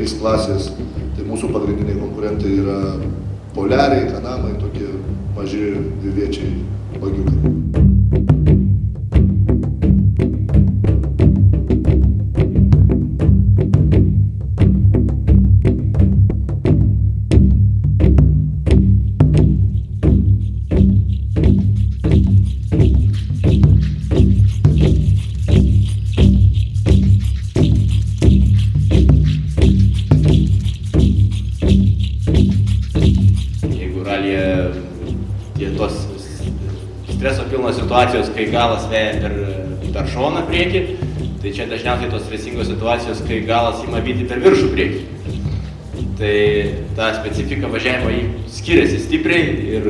X klasės, tai mūsų pagrindiniai konkurentai yra poliariai, kanamai, tokie maži dviviečiai bagiukai. Tie tos streso pilnos situacijos, kai galas veja per šoną priekį, tai čia dažniausiai tos stresingos situacijos, kai galas ima vyti per viršų priekį. Tai ta specifika važiavimo jį skiriasi stipriai ir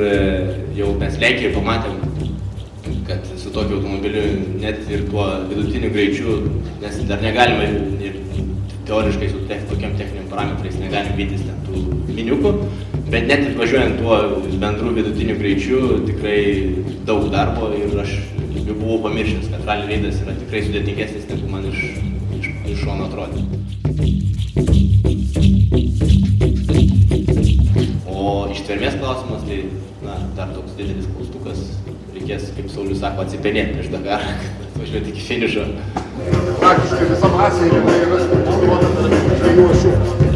jau mes Lenkijoje pamatėm, kad su tokiu automobiliu net ir tuo vidutiniu greičiu, nes dar negalima ir teoriškai su tokiam techniniam parametrais negalim vytis ten tų miniukų, bet net ir važiuojant tuo bendru vidutiniu greičiu tikrai daug darbo ir aš jau buvau pamiršęs, kad rally reidas yra tikrai sudėtingesnis, negu man iš šono atrodė. O ištvermės klausimas, tai dar toks didelis klaustukas, reikės, kaip Saulius sako, atsipenėti prieš Dakarą, kad atvažiuoti iki finišo. Praktiškai visam Azijai yra sportuota tarp 2 ašių.